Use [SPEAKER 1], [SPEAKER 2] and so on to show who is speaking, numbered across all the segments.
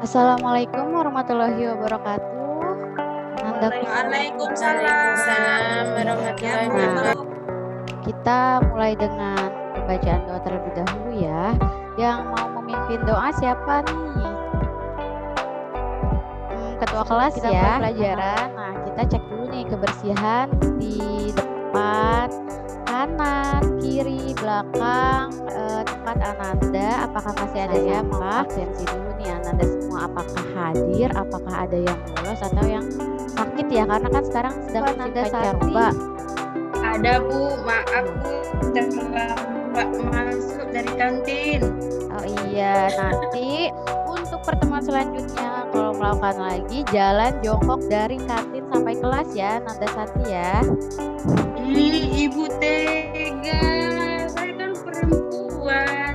[SPEAKER 1] Assalamualaikum warahmatullahi wabarakatuh. Ananda
[SPEAKER 2] Waalaikumsalam warahmatullahi wabarakatuh.
[SPEAKER 1] Kita mulai dengan pembacaan doa terlebih dahulu ya. Yang mau memimpin doa siapa nih? Ketua kelas
[SPEAKER 2] Kita
[SPEAKER 1] ya.
[SPEAKER 2] pelajaran.
[SPEAKER 1] Nah, kita cek dulu nih kebersihan di depan, kanan, kiri, belakang, tempat Ananda. Apakah masih ada siapa? Absensi dulu nih Ananda semua. Apakah hadir? Apakah ada yang bolos atau yang sakit ya? Karena kan sekarang sedang pancaroba.
[SPEAKER 2] Ada Bu, maaf Bu, terlambat masuk dari kantin.
[SPEAKER 1] Oh iya, nanti untuk pertemuan selanjutnya kalau melakukan lagi jalan jongkok dari kantin sampai kelas ya, Nanda Santi ya.
[SPEAKER 2] Ibu tega, saya kan perempuan.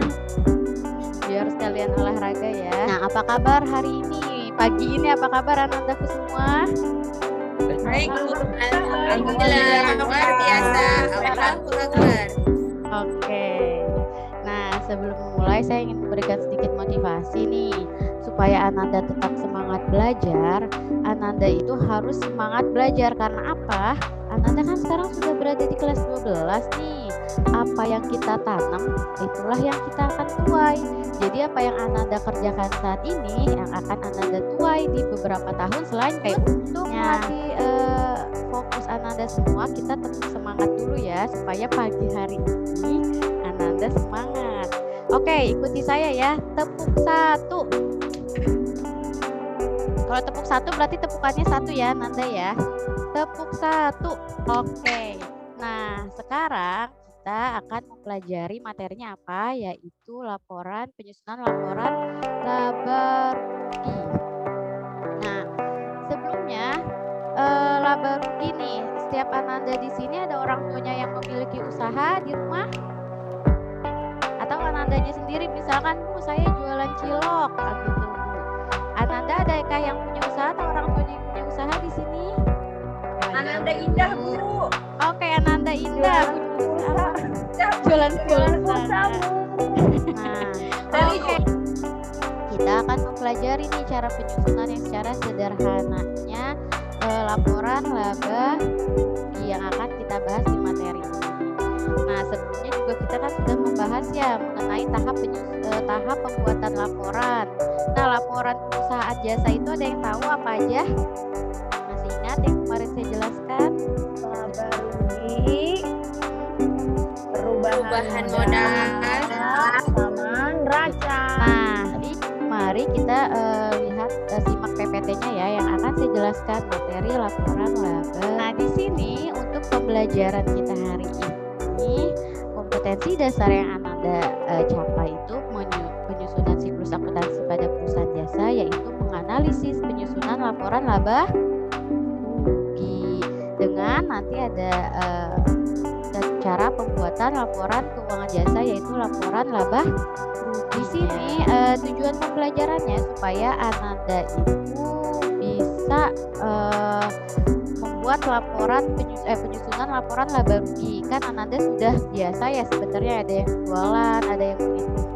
[SPEAKER 1] Biar sekalian olahraga ya. Nah, apa kabar hari ini? Pagi ini apa kabar Anandaku semua?
[SPEAKER 2] Baik Bu, alhamdulillah luar biasa. Allahu Akbar.
[SPEAKER 1] Oke. Nah, sebelum memulai saya ingin memberikan sedikit motivasi nih supaya Ananda tetap semangat belajar. Ananda itu harus semangat belajar karena apa? Ananda kan sekarang sudah berada di kelas 12 nih. Apa yang kita tanam, itulah yang kita akan tuai. Jadi apa yang Ananda kerjakan saat ini yang akan Ananda tuai di beberapa tahun selanjutnya. Untuk melatih fokus Ananda semua, kita tetap semangat dulu ya supaya pagi hari ini Ananda semangat. Oke, ikuti saya ya. Tepuk satu. Kalau tepuk satu berarti tepukannya satu ya Nanda ya. Tepuk satu. Oke. Nah, sekarang kita akan mempelajari materinya apa, yaitu penyusunan laporan laba rugi. Nah, sebelumnya laba rugi nih, setiap Ananda di sini ada orang tuanya yang memiliki usaha di rumah? Atau Anandanya sendiri, misalkan Bu, saya jualan cilok gitu. Ananda adakah yang punya usaha atau orang tuanya yang punya usaha di sini?
[SPEAKER 2] Ananda Indah Bu.
[SPEAKER 1] Oke, Ananda Indah jualan pulsa. Nah, oke. Kita akan mempelajari nih cara penyusunan yang secara sederhananya laporan laba yang akan kita bahas di materi ini. Nah, sebelumnya juga kita kan sudah membahas ya mengenai tahap pembuatan laporan. Nah, laporan perusahaan jasa itu ada yang tahu apa aja? Masih ingat yang kemarin saya jelaskan?
[SPEAKER 3] Laba rugi, perubahan modal, sama neraca.
[SPEAKER 1] Nah, mari kita simak PPT-nya ya yang akan saya jelaskan materi laporan laba. Nah, di sini untuk pembelajaran kita hari ini, kompetensi dasar yang Ananda capai itu penyusunan siklus akuntansi pada perusahaan jasa, yaitu menganalisis penyusunan laporan laba rugi dengan nanti ada cara pembuatan laporan keuangan jasa, yaitu laporan laba rugi. Di sini tujuan pembelajarannya supaya Ananda itu bisa membuat penyusunan laporan laba rugi. Kan Ananda sudah biasa ya sebenarnya, ada yang jualan, ada yang menghitung.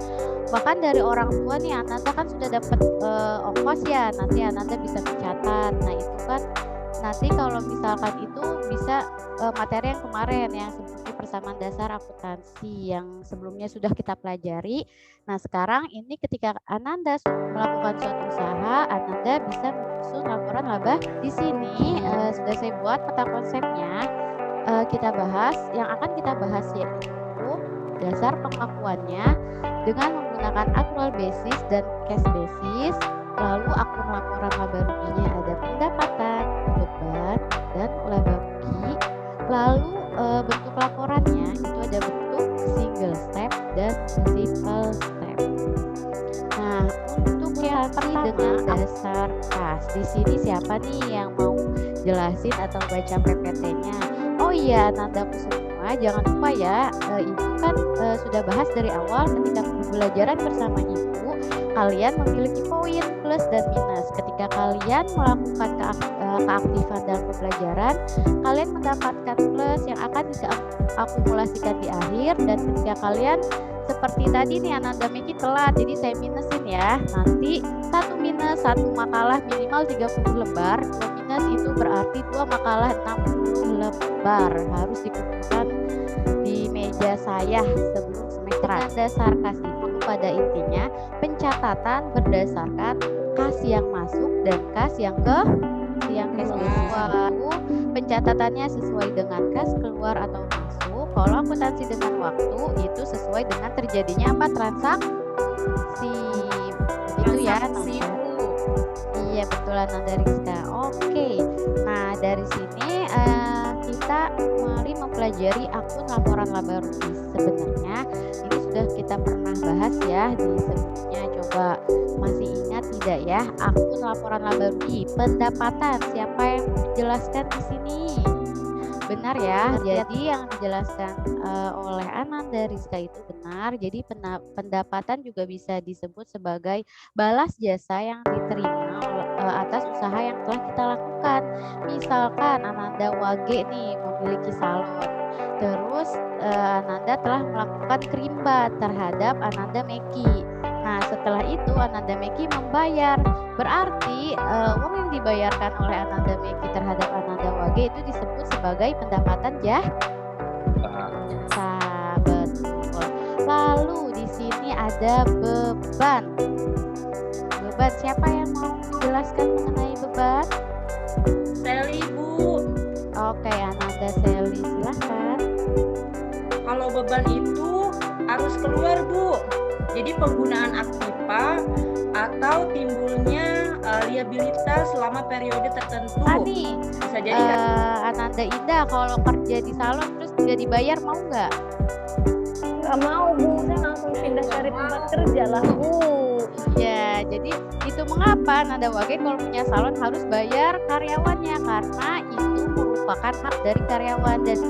[SPEAKER 1] Bahkan dari orang tua nih Ananda kan sudah dapat ongkos ya, nanti Ananda bisa mencatat. Nah, itu kan nanti kalau misalkan itu bisa materi yang kemarin yang seperti persamaan dasar akuntansi yang sebelumnya sudah kita pelajari. Nah, sekarang ini ketika Ananda melakukan suatu usaha, Ananda bisa menyusun laporan laba. Di sini sudah saya buat peta konsepnya. Kita bahas, yang akan kita bahas yaitu dasar pengakuannya dengan menggunakan accrual basis dan cash basis. Lalu akun laporan laba ruginya ada pendapatan, beban, dan laba rugi. Lalu bentuk laporannya itu ada bentuk single step dan multiple step. Nah, untuk yang dengan dasar kas, di sini siapa nih yang mau jelasin atau baca PPT-nya? Oh iya, Nandaku semua, jangan lupa ya, Ibu kan sudah bahas dari awal ketika pembelajaran bersama Ibu, kalian memiliki poin plus dan minus. Ketika kalian melakukan keaktifan dalam pembelajaran, kalian mendapatkan plus yang akan diakumulasikan di akhir, dan ketika kalian seperti tadi nih Ananda Meki telat, jadi saya minusin ya. Nanti 1 minus 1 makalah minimal 30 lembar, 2 minus itu berarti 2 makalah 60 lembar. Harus dikumpulkan di meja saya sebelum semester. Dengan dasar kas itu pada intinya pencatatan berdasarkan kas yang masuk dan kas yang keluar. Pencatatannya sesuai dengan kas keluar atau masuk. Kalau akuntansi dengan waktu itu sesuai dengan terjadinya apa, transaksi. Begitu ya. Iya betul Ananda Rizka. Oke. Nah dari sini kita mari mempelajari akun laporan laba rugi. Sebenarnya ini sudah kita pernah bahas ya di sebelumnya. Coba masih ingat tidak ya akun laporan laba rugi pendapatan? Siapa yang menjelaskan di sini? Benar ya. Jadi yang dijelaskan oleh Ananda Rizka itu benar. Jadi pendapatan juga bisa disebut sebagai balas jasa yang diterima atas usaha yang telah kita lakukan. Misalkan Ananda Wage nih memiliki salon. Terus Ananda telah melakukan krimbat terhadap Ananda Meki. Nah setelah itu Ananda Meki membayar. Berarti uang yang dibayarkan oleh Ananda Meki terhadap Ananda Wage itu disebut sebagai pendapatan jasa. Betul. Lalu di sini ada beban. Beban, siapa yang mau menjelaskan mengenai beban?
[SPEAKER 2] Seli, Bu.
[SPEAKER 1] Oke, Ananda Seli, silahkan.
[SPEAKER 2] Kalau beban itu harus keluar, Bu. Jadi penggunaan aktiva atau timbulnya liabilitas selama periode tertentu.
[SPEAKER 1] Ani,
[SPEAKER 2] bisa jadi
[SPEAKER 1] Ananda Indah kalau kerja di salon terus tidak dibayar mau nggak?
[SPEAKER 3] Nggak mau Bu, saya langsung pindah cari tempat kerja lah Bu.
[SPEAKER 1] Ya, jadi itu mengapa Ananda Wage kalau punya salon harus bayar karyawannya, karena itu merupakan hak dari karyawan dan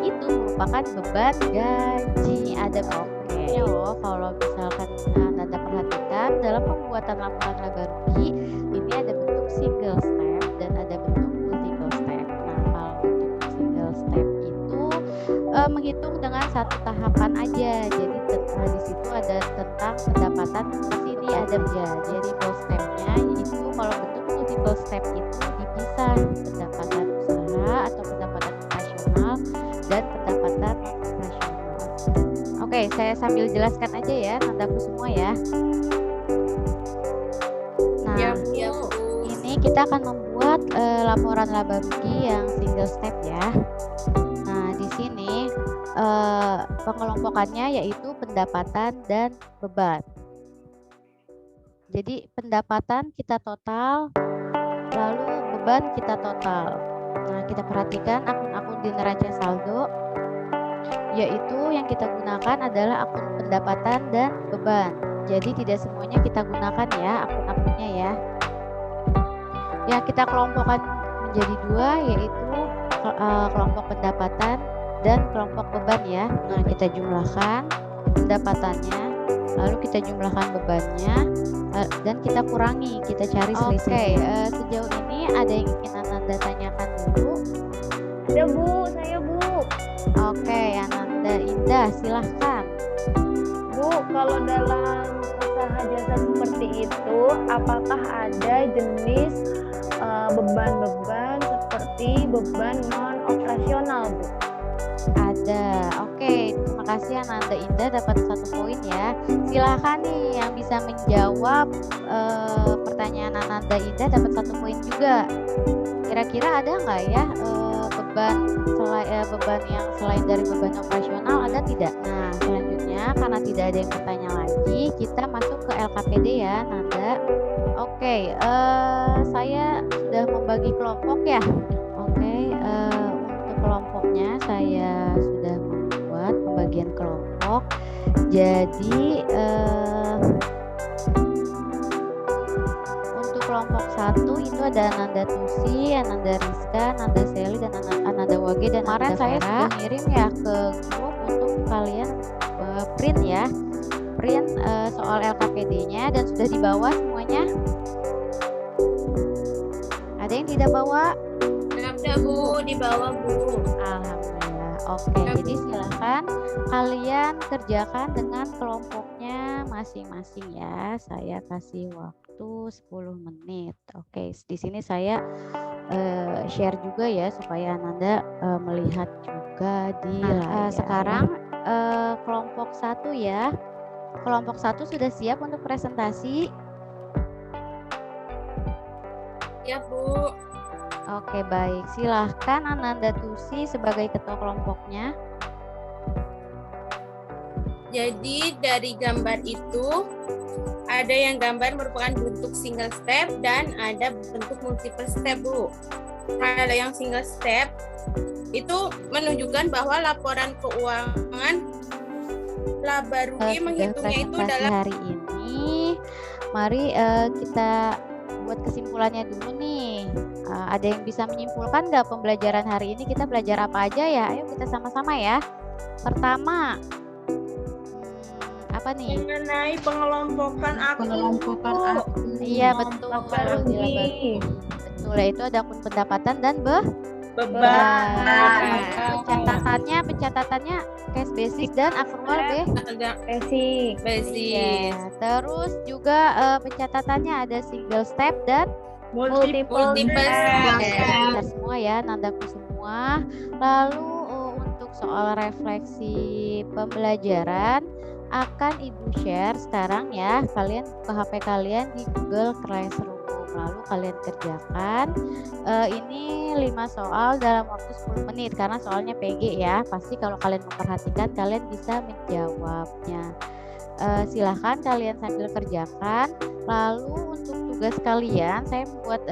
[SPEAKER 1] itu merupakan beban gaji. Ada oke loh kalau misalkan Anda perhatikan dalam pembuatan laporan laba rugi ini ada bentuk single step dan ada bentuk multiple step. Nah kalau bentuk single step itu menghitung dengan satu tahapan aja. Jadi di situ ada tentang pendapatan, di sini ada ya. Jadi multiple stepnya itu kalau bentuk multiple step itu dipisah pendapatan usaha atau pendapatan operasional dan pendapatan operasional. Oke, saya sambil jelaskan aja ya, nandaku semua ya. Nah, ini kita akan membuat laporan laba rugi yang single step ya. Nah, di sini pengelompokannya yaitu pendapatan dan beban. Jadi pendapatan kita total, lalu beban kita total. Nah, kita perhatikan akun-akun di neraca saldo, yaitu yang kita gunakan adalah akun pendapatan dan beban. Jadi tidak semuanya kita gunakan ya akun-akunnya ya. Yang kita kelompokkan menjadi dua, yaitu kelompok pendapatan dan kelompok beban ya. Nah kita jumlahkan pendapatannya, lalu kita jumlahkan bebannya, dan kita kurangi, kita cari selisih. Oke, sejauh ini ada yang ingin Ananda tanyakan dulu?
[SPEAKER 3] Ada Bu, saya Bu.
[SPEAKER 1] Oke, Ananda Indah, silahkan.
[SPEAKER 3] Bu, kalau dalam usaha jasa seperti itu, apakah ada jenis beban-beban seperti beban non-operasional, Bu?
[SPEAKER 1] Ada. Oke, terima kasih Ananda Indah, dapat 1 poin ya. Silahkan nih yang bisa menjawab pertanyaan Ananda Indah dapat 1 poin juga. Kira-kira ada nggak ya beban yang selain dari beban operasional, ada tidak? Nah selanjutnya karena tidak ada yang bertanya lagi, kita masuk ke LKPD ya Nanda. Oke, saya sudah membagi kelompok ya. Oke, untuk kelompoknya saya sudah membuat pembagian kelompok. Jadi untuk kelompok 1 itu ada Ananda Tusi, Ananda Rizka, Ananda Seli, dan Ananda Wage dan Ananda Vera. Saya sudah ngirim ya ke grup untuk kalian print ya, print soal LKPD-nya dan sudah dibawa semuanya. Ada yang tidak bawa?
[SPEAKER 2] Ada Bu, di bawah Bu.
[SPEAKER 1] Alhamdulillah. Oke, jadi silakan kalian kerjakan dengan kelompoknya masing-masing ya. Saya kasih waktu 10 menit. Oke, di sini saya share juga ya supaya Ananda melihat juga di layar. Sekarang kelompok 1 ya. Kelompok 1 sudah siap untuk presentasi?
[SPEAKER 4] Ya, Bu.
[SPEAKER 1] Oke, baik. Silahkan Ananda Tusi sebagai ketua kelompoknya.
[SPEAKER 4] Jadi dari gambar itu ada yang gambar merupakan bentuk single step dan ada bentuk multiple step, Bu. Kalau yang single step itu menunjukkan bahwa laporan keuangan laba rugi menghitungnya itu dalam
[SPEAKER 1] hari ini. Mari kita buat kesimpulannya dulu nih. Ada yang bisa menyimpulkan nggak pembelajaran hari ini kita belajar apa aja ya? Ayo kita sama-sama ya. Pertama, apa nih?
[SPEAKER 2] Mengenai pengelompokan akun.
[SPEAKER 1] Iya betul. Betul, yaitu ada akun pendapatan dan
[SPEAKER 2] Beban.
[SPEAKER 1] Pencatatannya cash basis dan accrual
[SPEAKER 4] basic.
[SPEAKER 1] Ya, terus juga pencatatannya ada single step dan
[SPEAKER 4] Multiple
[SPEAKER 1] step. Semua ya, nandaku semua. Lalu untuk soal refleksi pembelajaran akan Ibu share sekarang ya. Kalian buka HP kalian di Google Classroom. Lalu kalian kerjakan ini 5 soal dalam waktu 10 menit karena soalnya PG ya. Pasti kalau kalian memperhatikan kalian bisa menjawabnya. Silahkan kalian sambil kerjakan. Lalu untuk tugas kalian saya membuat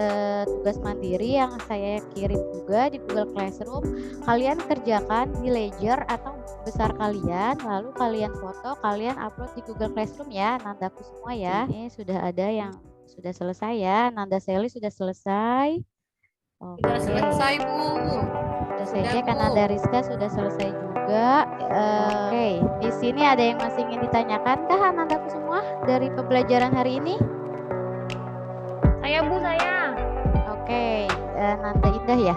[SPEAKER 1] tugas mandiri yang saya kirim juga di Google Classroom. Kalian kerjakan di ledger atau besar kalian, lalu kalian foto, kalian upload di Google Classroom ya. Nandaku semua ya. Ini sudah ada yang sudah selesai ya. Nanda Sally sudah selesai. Oke.
[SPEAKER 4] Sudah selesai, Bu.
[SPEAKER 1] Sudah selesai kan Nanda Rizka sudah selesai juga. Oke. Di sini ada yang masih ingin ditanyakan kah Nandaku semua dari pembelajaran hari ini?
[SPEAKER 3] Saya, Bu, saya.
[SPEAKER 1] Oke. Nanda Indah ya.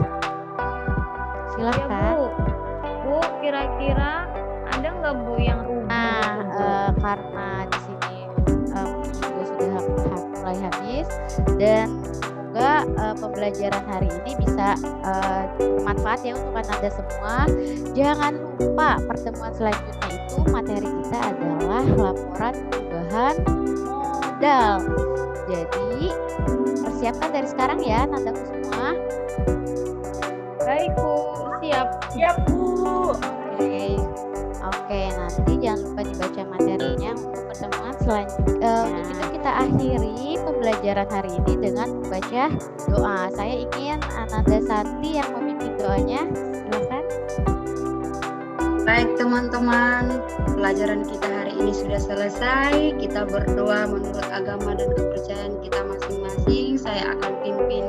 [SPEAKER 1] Silahkan.
[SPEAKER 3] Ya, Bu. Bu, kira-kira ada nggak, Bu, yang rugi?
[SPEAKER 1] Karena di sini juga sudah mulai habis dan semoga pembelajaran hari ini bisa bermanfaat ya untuk Anda semua. Jangan lupa pertemuan selanjutnya itu materi kita adalah laporan perubahan modal. Jadi persiapkan dari sekarang ya Nandaku semua.
[SPEAKER 3] Baik, Bu. Siap.
[SPEAKER 2] Siap, Bu.
[SPEAKER 1] Oke, nanti jangan lupa dibaca materinya untuk pertemuan selanjutnya. Untuk itu kita akhiri pembelajaran hari ini dengan membaca doa. Saya ingin Ananda Santi yang memimpin doanya. Silakan.
[SPEAKER 5] Baik teman-teman, pelajaran kita hari ini sudah selesai. Kita berdoa menurut agama dan kepercayaan kita masing-masing. Saya akan pimpin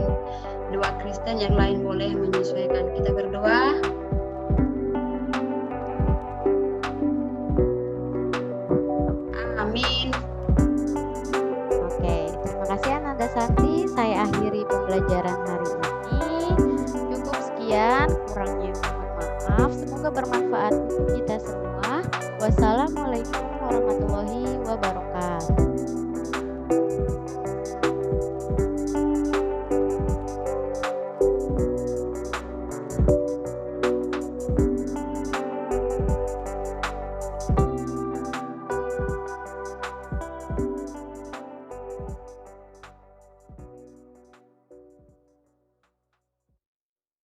[SPEAKER 5] doa Kristen, yang lain boleh menyesuaikan. Kita berdoa. Amin.
[SPEAKER 1] Oke, terima kasih Ananda Santi. Saya akhiri pembelajaran hari ini. Cukup sekian, kurangnya mohon maaf. Semoga bermanfaat untuk kita semua. Wassalamualaikum